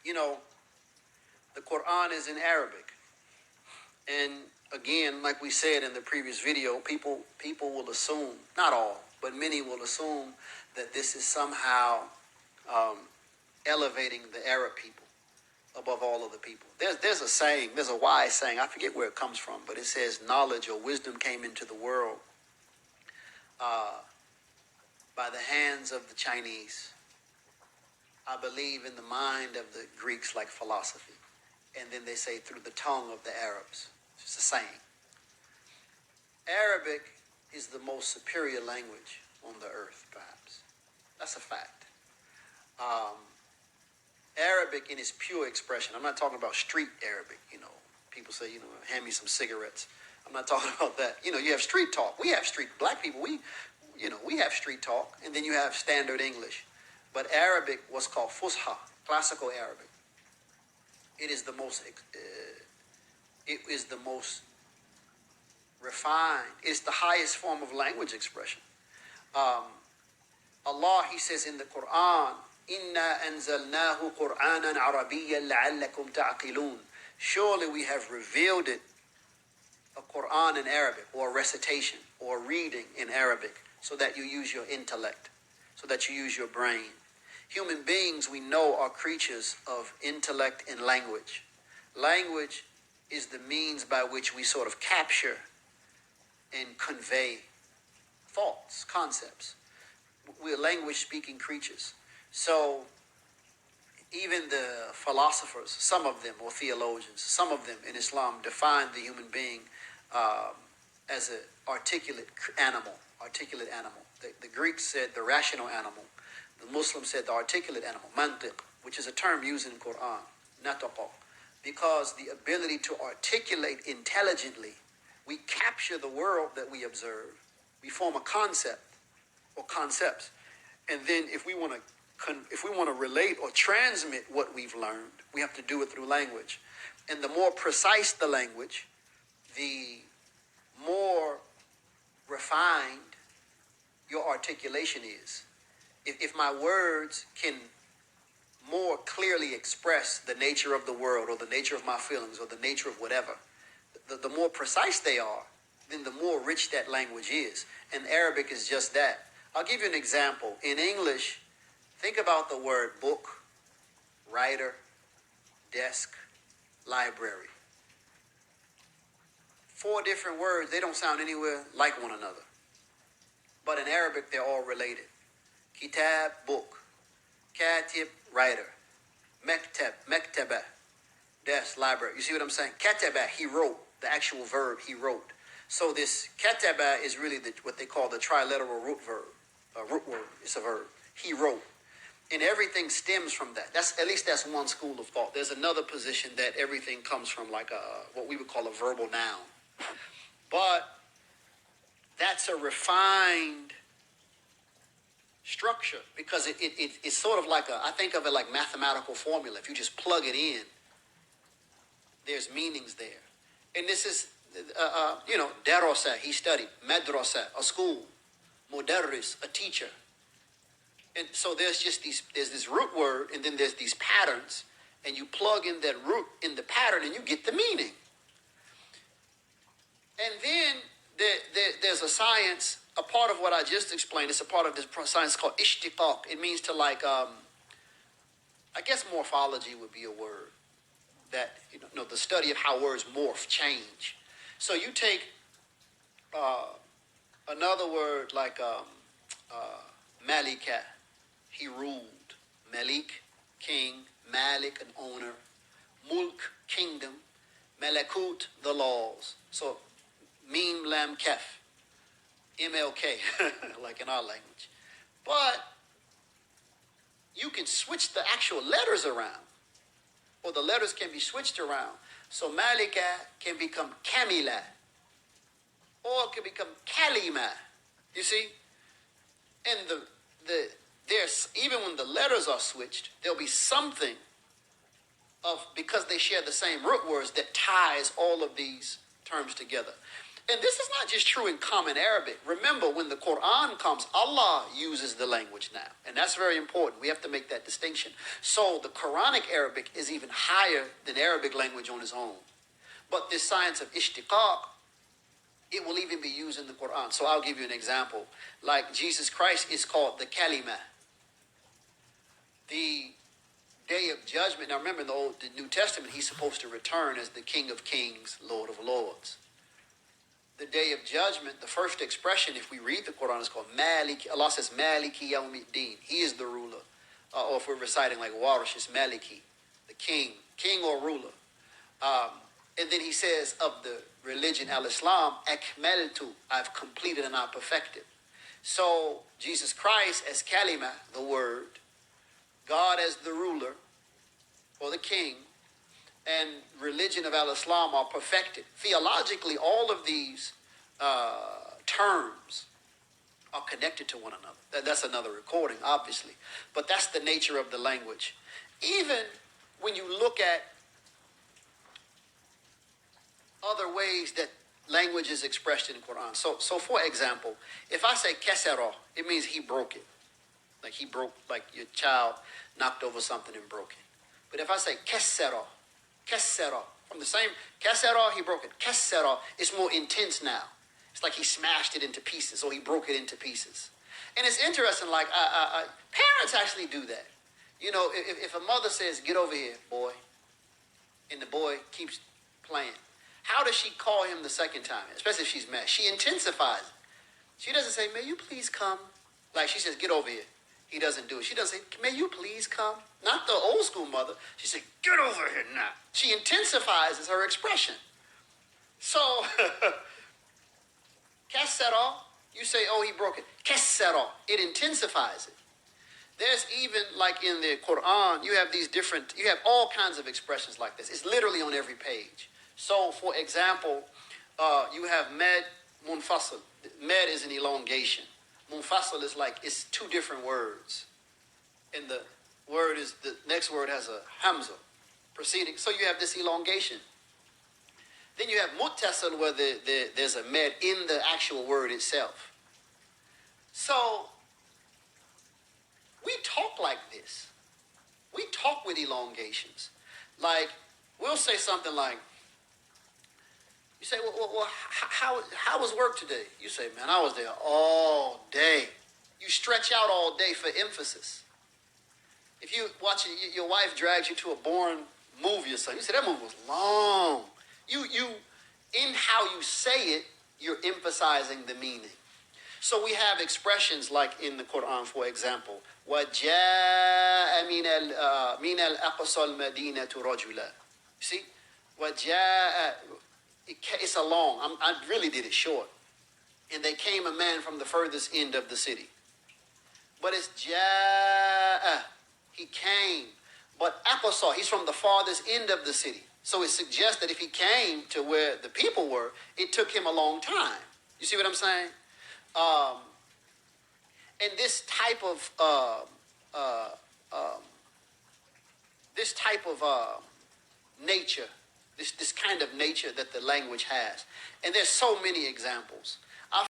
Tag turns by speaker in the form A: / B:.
A: You know, the Quran is in Arabic. And again, like we said in the previous video, people will assume, not all, but many will assume that this is somehow um, elevating the Arab people above all other people. There's a saying, there's a wise saying, I forget where it comes from, but it says knowledge or wisdom came into the world uh, by the hands of the Chinese. I believe in the mind of the Greeks like philosophy. And then they say through the tongue of the Arabs. It's a saying. Arabic is the most superior language on the earth, perhaps. That's a fact. Um, Arabic in its pure expression. I'm not talking about street Arabic, People say, hand me some cigarettes. I'm not talking about that. You have street talk. We have black people, we have street talk, and then you have standard English. But Arabic, what's called Fusha, classical Arabic, it is the most refined. It's the highest form of language expression. Allah, He says in the Quran, "Inna anzalnahu Qur'anan Arabiyyan la'allakum ta'qilun." Surely we have revealed it, a Quran in Arabic, or a recitation, or reading in Arabic, so that you use your intellect, so that you use your brain. Human beings, we know, are creatures of intellect and language. Language is the means by which we sort of capture and convey thoughts, concepts. We're language-speaking creatures. So even the philosophers, some of them, or theologians, some of them in Islam define the human being as an articulate animal. The Greeks said the rational animal. The Muslims said the articulate animal, mantiq, which is a term used in the Quran, nataqa, because the ability to articulate intelligently, we capture the world that we observe. We form a concept or concepts, and then if we want to relate or transmit what we've learned, we have to do it through language. And the more precise the language, the more refined your articulation is. If my words can more clearly express the nature of the world or the nature of my feelings or the nature of whatever, the more precise they are, then the more rich that language is. And Arabic is just that. I'll give you an example. In English, think about the word book, writer, desk, library. 4 different words, they don't sound anywhere like one another. But in Arabic, they're all related. Kitab, book. Katib, writer. Mektab, mektaba, desk, library. You see what I'm saying? Kataba, he wrote. The actual verb, he wrote. So this kataba is really what they call the triliteral root word. It's a verb. He wrote. And everything stems from that. That's one school of thought. There's another position that everything comes from, like what we would call a verbal noun. But that's a refined structure, because it's sort of like I think of it like mathematical formula. If you just plug it in, there's meanings there. And this is, darasa, he studied. Madrasa, a school. Mudarris, a teacher. And so there's this root word, and then there's these patterns, and you plug in that root in the pattern, and you get the meaning. And then there's a science, a part of what I just explained. It's a part of this science called ishtiqaq. It means to I guess morphology would be a word. That, the study of how words morph, change. So you take another word like malika, he ruled. Malik, king. Malik, an owner. Mulk, kingdom. Malakut, the laws. So mim, lam, kef. MLK, like in our language. But you can switch the actual letters around, or the letters can be switched around. So Malika can become Kamila, or it can become Kalima. You see? And there's even when the letters are switched, there'll be something because they share the same root words that ties all of these terms together. And this is not just true in common Arabic. Remember, when the Quran comes, Allah uses the language now. And that's very important. We have to make that distinction. So the Quranic Arabic is even higher than Arabic language on its own. But this science of ishtiqaq, it will even be used in the Quran. So I'll give you an example. Like Jesus Christ is called the Kalima. The Day of Judgment. Now remember, in the New Testament, he's supposed to return as the King of Kings, Lord of Lords. The Day of Judgment, the first expression, if we read the Quran, is called Maliki. Allah says, Maliki Yawmiddin. He is the ruler. Or if we're reciting like Warish, it's Maliki, the king or ruler. And then he says of the religion Al-Islam, Akmaltu, I've completed and I've perfected. So Jesus Christ as Kalima, the word, God as the ruler or the king, and religion of Al-Islam are perfected. Theologically, all of these terms are connected to one another. That's another recording, obviously. But that's the nature of the language. Even when you look at other ways that language is expressed in the Quran. So for example, if I say kesera, it means he broke it. Like he broke, like your child knocked over something and broke it. But if I say kesera, from the same, kesera, he broke it. Kesera, it's more intense now. It's like he smashed it into pieces, or he broke it into pieces. And it's interesting, like, parents actually do that. You know, if a mother says, get over here, boy, and the boy keeps playing, how does she call him the second time? Especially if she's mad. She intensifies it. She doesn't say, may you please come? Like she says, get over here. He doesn't do it. She doesn't say, may you please come? Not the old school mother. She said, get over here now. She intensifies her expression. So, kesera, you say, oh, he broke it. Kesera, it intensifies it. There's even, like in the Quran, you have all kinds of expressions like this. It's literally on every page. So, for example, you have med munfasil. Med is an elongation. Munfasil is like, it's two different words. And the next word has a hamza preceding. So you have this elongation. Then you have muttasil, where there's a med in the actual word itself. So we talk like this. We talk with elongations. Like, we'll say something like, you say, well, how was work today? You say, man, I was there all day. You stretch out all day for emphasis. If you watch it, your wife drags you to a boring movie or something, you say, that movie was long. You, in how you say it, you're emphasizing the meaning. So we have expressions like in the Quran, for example, وَجَاءَ مِنَ الْأَقْصَى الْمَدِينَةُ رَجُلًا. See? وَجَاءَ, it's a long, I really did it short. And they came a man from the furthest end of the city. But it's ja'a, he came. But aqsa, he's from the farthest end of the city. So it suggests that if he came to where the people were, it took him a long time. You see what I'm saying? And this type of nature, this kind of nature that the language has. And there's so many examples.